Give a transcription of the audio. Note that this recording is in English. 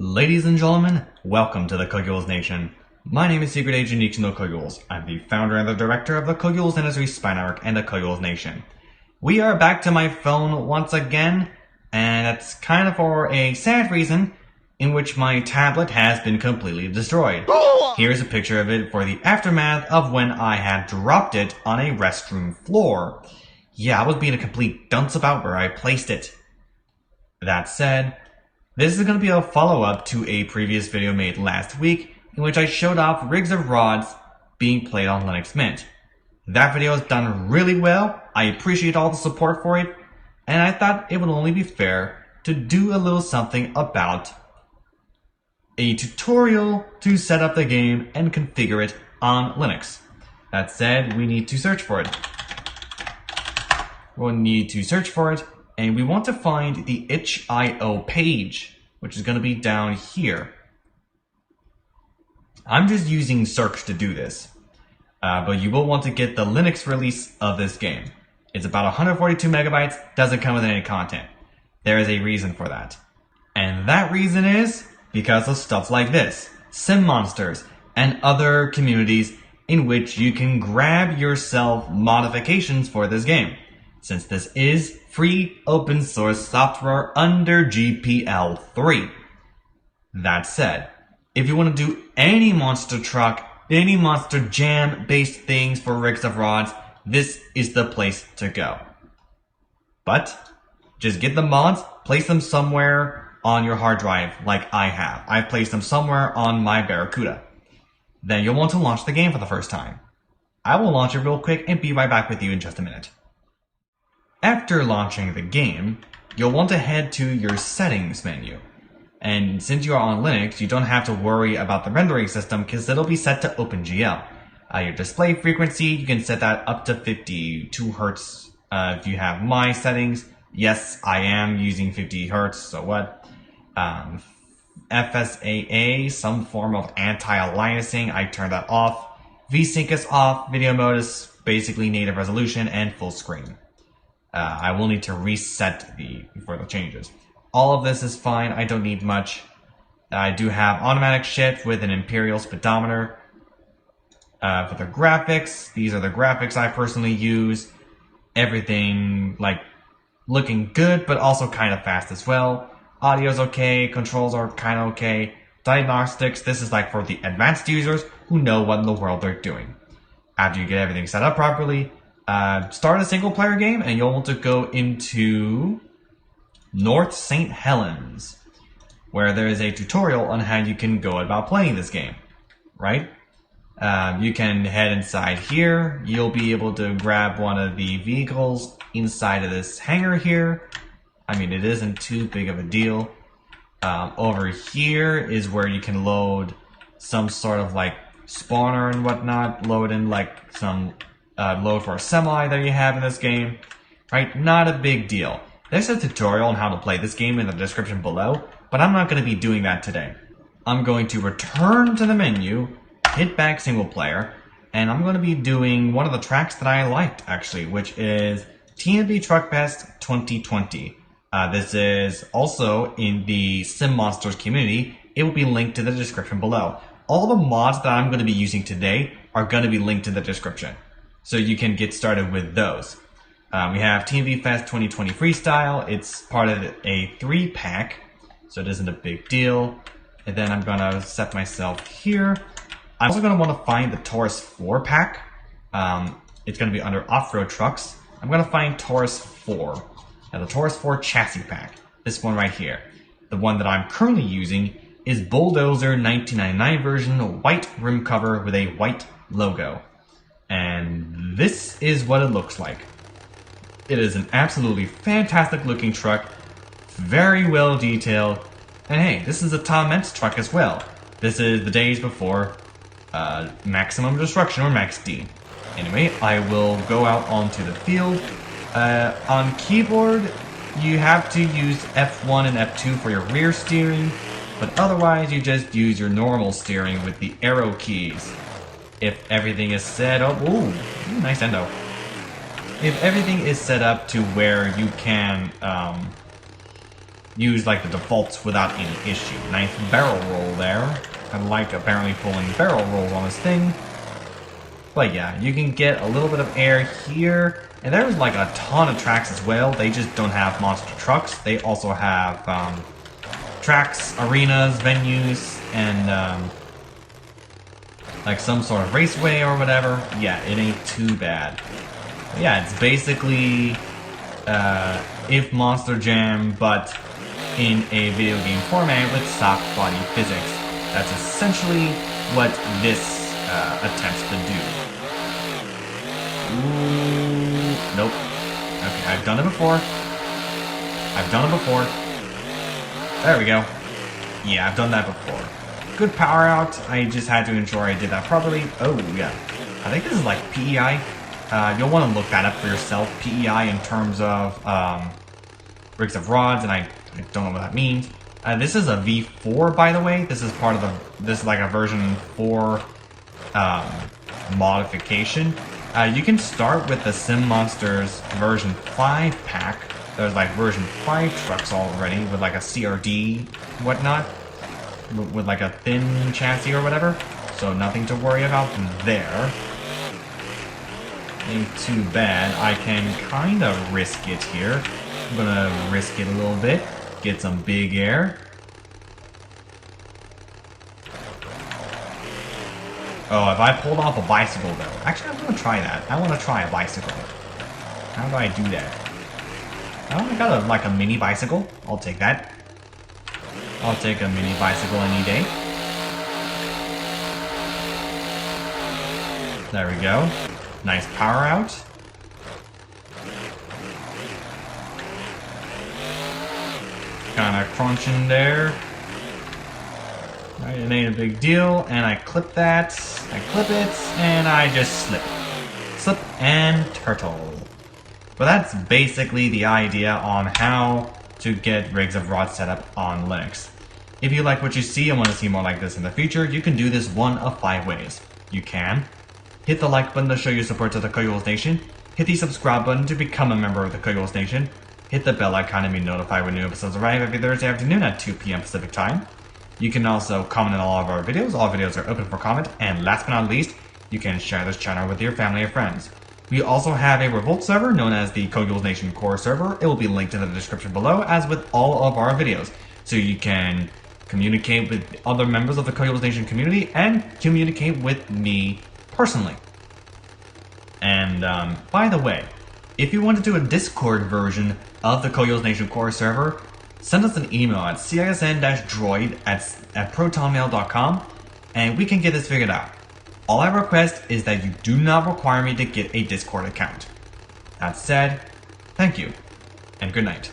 Ladies and gentlemen, welcome to the CoculesNation. My name is Secret Agent Ichino Cocules. I'm the founder and the director of the Cocules Industry Spy Network and the CoculesNation. We are back to my phone once again, and that's kind of for a sad reason, in which my tablet has been completely destroyed. Here's a picture of it for the aftermath of when I had dropped it on a restroom floor. Yeah, I was being a complete dunce about where I placed it. That said, this is going to be a follow-up to a previous video made last week in which I showed off rigs of rods being played on Linux Mint. That video has done really well, I appreciate all the support for it, and I thought it would only be fair to do a little something about a tutorial to set up the game and configure it on Linux. That said, we need to search for it. We'll need to search for it, and we want to find the itch.io page, which is going to be down here. I'm just using search to do this, but you will want to get the Linux release of this game. It's about 142 megabytes, doesn't come with any content. There is a reason for that. And that reason is because of stuff like this, Sim Monsters, and other communities in which you can grab yourself modifications for this game, since this is free open source software under GPL 3. That said, if you want to do any monster truck, any monster jam based things for rigs of rods, this is the place to go. But just get the mods, place them somewhere on your hard drive like I have. I've placed them somewhere on my Barracuda. Then you'll want to launch the game for the first time. I will launch it real quick and be right back with you in just a minute. After launching the game, you'll want to head to your settings menu. And since you are on Linux, you don't have to worry about the rendering system because it'll be set to OpenGL. Your display frequency, you can set that up to 52 Hz if you have my settings. Yes, I am using 50 Hz, so what? FSAA, some form of anti-aliasing, I turned that off. VSync is off, video mode is basically native resolution and full screen. I will need to reset for the changes. All of this is fine, I don't need much. I do have automatic shift with an imperial speedometer. For the graphics, these are the graphics I personally use. Everything, looking good, but also kind of fast as well. Audio's okay, controls are kind of okay. Diagnostics, this is for the advanced users who know what in the world they're doing. After you get everything set up properly, start a single player game and you'll want to go into North St. Helens, where there is a tutorial on how you can go about playing this game, right? You can head inside here. You'll be able to grab one of the vehicles inside of this hangar here. I mean, it isn't too big of a deal. Over here is where you can load some sort of spawner and whatnot, load in some load for a semi that you have in this game, right? Not a big deal. There's a tutorial on how to play this game in the description below, but I'm not going to be doing that today. I'm going to return to the menu, hit back single player, and I'm going to be doing one of the tracks that I liked actually, which is TNB Truck Fest 2020. This is also in the Sim Monsters community. It will be linked to the description below. All the mods that I'm going to be using today are going to be linked in the description, so you can get started with those. We have TNB Fest 2020 Freestyle. It's part of a 3-pack, so it isn't a big deal. And then I'm going to set myself here. I'm also going to want to find the Taurus 4-pack. It's going to be under off-road trucks. I'm going to find Taurus 4. Now the Taurus 4 chassis pack. This one right here. The one that I'm currently using is Bulldozer 1999 version, white rim cover with a white logo. And this is what it looks like. It is an absolutely fantastic looking truck, very well detailed, and hey, this is a Tom Mentz truck as well. This is the days before Maximum Destruction or Max D. Anyway, I will go out onto the field. On keyboard, you have to use F1 and F2 for your rear steering, but otherwise you just use your normal steering with the arrow keys. If everything is set up, ooh, nice endo. If everything is set up to where you can use like the defaults without any issue. Nice barrel roll there. I like apparently pulling barrel rolls on this thing. But yeah, you can get a little bit of air here. And there's like a ton of tracks as well. They just don't have monster trucks. They also have tracks, arenas, venues, and like some sort of raceway or whatever. Yeah, it ain't too bad. But yeah, it's basically if Monster Jam, but in a video game format with soft body physics. That's essentially what this attempts to do. Ooh, nope. Okay, I've done it before. There we go. Yeah, I've done that before. Good power out. I just had to ensure I did that properly. Oh, yeah. I think this is like PEI. You'll want to look that up for yourself. PEI in terms of rigs of rods, and I don't know what that means. This is a V4, by the way. This is part of this is like a version 4 modification. You can start with the Sim Monsters version 5 pack. There's like version 5 trucks already with like a CRD whatnot, with like a thin chassis or whatever. So nothing to worry about there. Ain't too bad. I can kind of risk it here. I'm gonna risk it a little bit. Get some big air. Oh, if I pulled off a bicycle though. Actually, I'm gonna try that. I want to try a bicycle. How do I do that? Oh, I got like a mini bicycle. I'll take that. I'll take a mini bicycle any day. There we go. Nice power out. Kinda crunching there. Right, it ain't a big deal. And I clip that. I clip it. And I just slip. Slip and turtle. But that's basically the idea on how to get rigs of rods set up on Linux. If you like what you see and want to see more like this in the future, you can do this one of 5 ways. You can hit the like button to show your support to the CoculesNation, hit the subscribe button to become a member of the CoculesNation, hit the bell icon to be notified when new episodes arrive every Thursday afternoon at 2 p.m. Pacific Time. You can also comment on all of our videos. All videos are open for comment. And last but not least, you can share this channel with your family or friends. We also have a Revolt server known as the CoculesNation Core server. It will be linked in the description below, as with all of our videos. So you can communicate with other members of the CoculesNation community and communicate with me personally. And by the way, if you want to do a Discord version of the CoculesNation Core server, send us an email at CISN-droid@protonmail.com and we can get this figured out. All I request is that you do not require me to get a Discord account. That said, thank you, and good night.